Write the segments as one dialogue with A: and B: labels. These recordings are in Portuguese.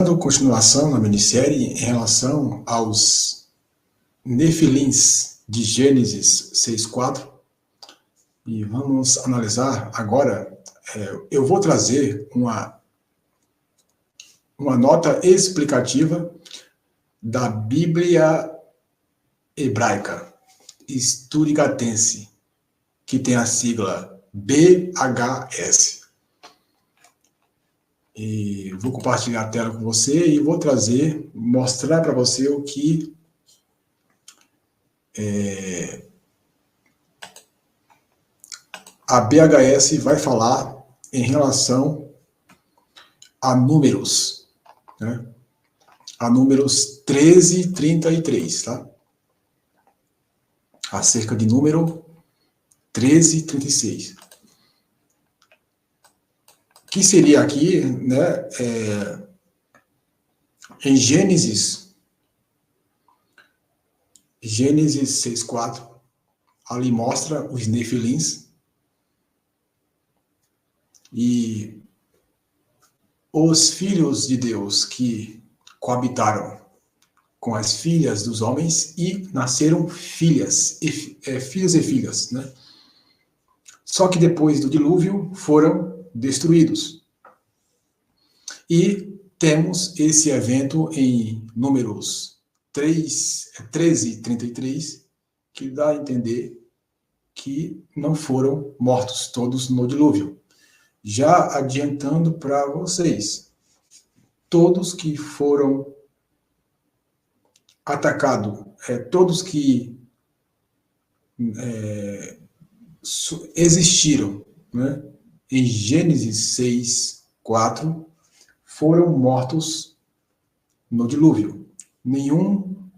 A: Dando continuação na minissérie em relação aos Nefilins de Gênesis 6:4, e vamos analisar agora. Eu vou trazer uma nota explicativa da Bíblia Hebraica Esturigatense, que tem a sigla BHS. E vou compartilhar a tela com você e vou mostrar para você o que a BHS vai falar em relação a números, né? A números 13 e 33, tá? Acerca de número 13 e 36. Que seria aqui, né, em Gênesis 6:4, ali mostra os Nefilins e os filhos de Deus que coabitaram com as filhas dos homens e nasceram filhos e filhas, né? Só que depois do dilúvio foram destruídos. E temos esse evento em Números 13 e 33, que dá a entender que não foram mortos todos no dilúvio. Já adiantando para vocês, todos que foram atacados, todos que existiram, né, em Gênesis 6:4, foram mortos no dilúvio. Nenhum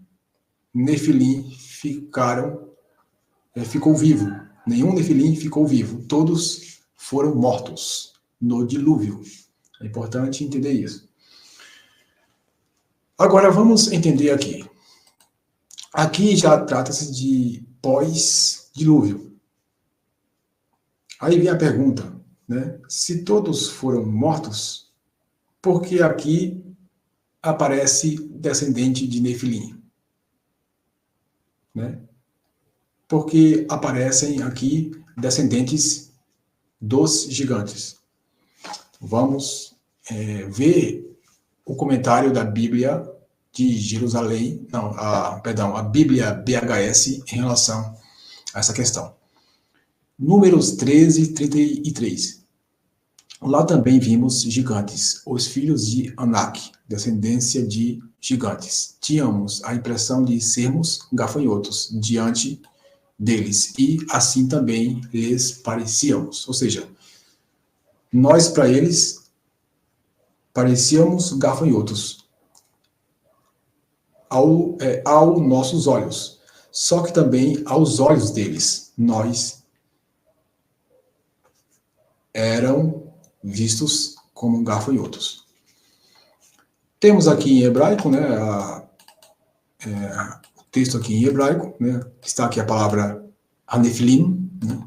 A: Nefilim ficou vivo. Nenhum Nefilim ficou vivo. Todos foram mortos no dilúvio. É importante entender isso. Agora vamos entender aqui. Aqui já trata-se de pós-dilúvio. Aí vem a pergunta, né? Se todos foram mortos, por que aqui aparece descendente de Nefilim? Né? Porque aparecem aqui descendentes dos gigantes. Vamos ver o comentário da Bíblia de Jerusalém, a Bíblia BHS em relação a essa questão. Números 13 e 33. Lá também vimos gigantes, os filhos de Anak, descendência de gigantes. Tínhamos a impressão de sermos gafanhotos diante deles, e assim também lhes parecíamos. Ou seja, nós para eles parecíamos gafanhotos aos nossos olhos. Só que também aos olhos deles, nós eram vistos como gafanhotos. Temos aqui em hebraico, né, o texto aqui em hebraico, né, está aqui a palavra Nefilim, né,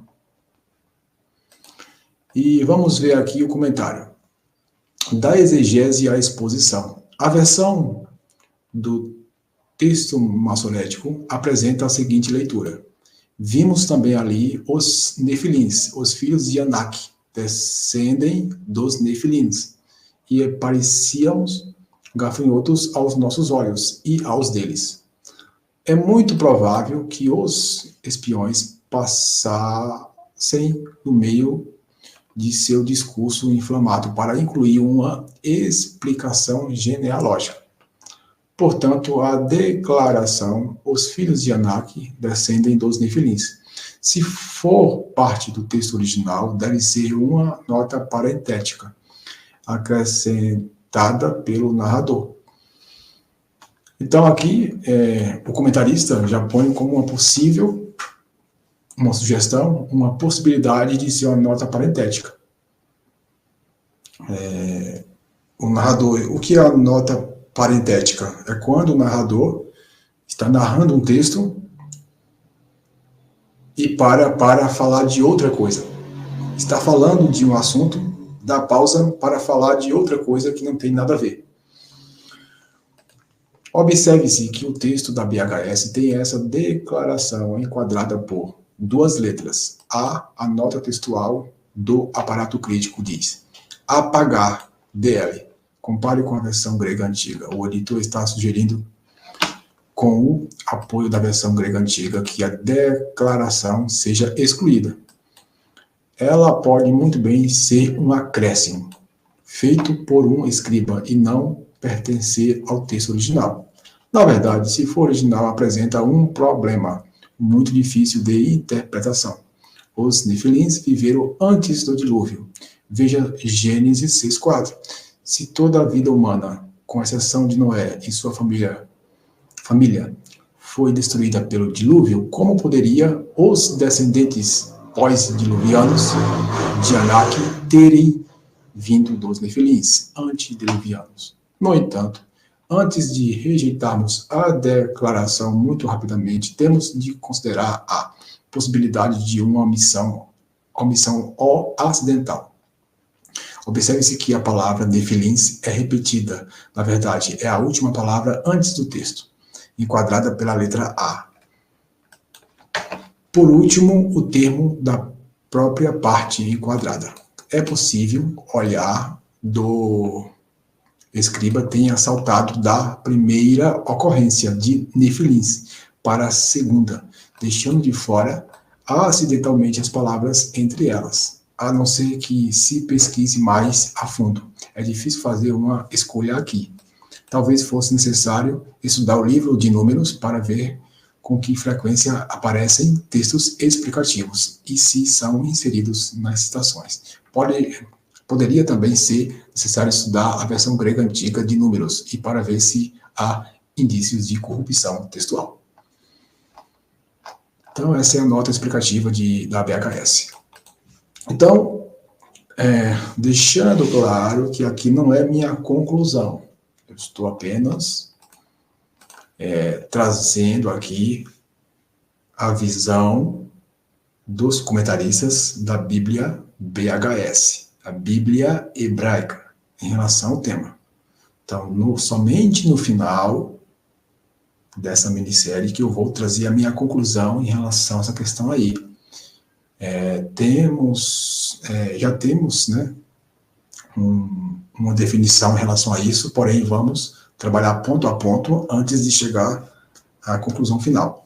A: e vamos ver aqui o comentário da exegese à exposição. A versão do texto maçorético apresenta a seguinte leitura: vimos também ali os Nefilins, os filhos de Anak, descendem dos Nefilins, e parecíamos gafanhotos aos nossos olhos e aos deles. É muito provável que os espiões passassem no meio de seu discurso inflamado para incluir uma explicação genealógica. Portanto, a declaração, os filhos de Anak descendem dos Nefilins, se for parte do texto original, deve ser uma nota parentética, acrescentada pelo narrador. Então aqui, o comentarista já põe como uma sugestão, uma possibilidade de ser uma nota parentética. O narrador, o que é a nota parentética? É quando o narrador está narrando um texto e para falar de outra coisa. Está falando de um assunto, dá pausa para falar de outra coisa que não tem nada a ver. Observe-se que o texto da BHS tem essa declaração enquadrada por duas letras. A nota textual do aparato crítico diz: apagar, DL. Compare com a versão grega antiga. O editor está sugerindo, com o apoio da versão grega antiga, que a declaração seja excluída. Ela pode muito bem ser um acréscimo, feito por um escriba e não pertencer ao texto original. Na verdade, se for original, apresenta um problema muito difícil de interpretação. Os nefilins viveram antes do dilúvio. Veja Gênesis 6:4. Se toda a vida humana, com exceção de Noé e sua família, foi destruída pelo dilúvio, como poderia os descendentes pós-diluvianos de Anak terem vindo dos nefilins antediluvianos? No entanto, antes de rejeitarmos a declaração muito rapidamente, temos de considerar a possibilidade de uma omissão acidental. Observe-se que a palavra nefilins é repetida. Na verdade, é a última palavra antes do texto, enquadrada pela letra A. Por último, o termo da própria parte enquadrada. É possível olhar do escriba tenha saltado da primeira ocorrência de nefilins para a segunda, deixando de fora acidentalmente as palavras entre elas, a não ser que se pesquise mais a fundo. É difícil fazer uma escolha aqui. Talvez fosse necessário estudar o livro de Números para ver com que frequência aparecem textos explicativos e se são inseridos nas citações. Poderia também ser necessário estudar a versão grega antiga de Números e para ver se há indícios de corrupção textual. Então, essa é a nota explicativa da BHS. Então, deixando claro que aqui não é minha conclusão. Eu estou apenas trazendo aqui a visão dos comentaristas da Bíblia BHS, a Bíblia hebraica, em relação ao tema. Então, somente no final dessa minissérie que eu vou trazer a minha conclusão em relação a essa questão aí. Já temos, né, uma definição em relação a isso, porém vamos trabalhar ponto a ponto antes de chegar à conclusão final.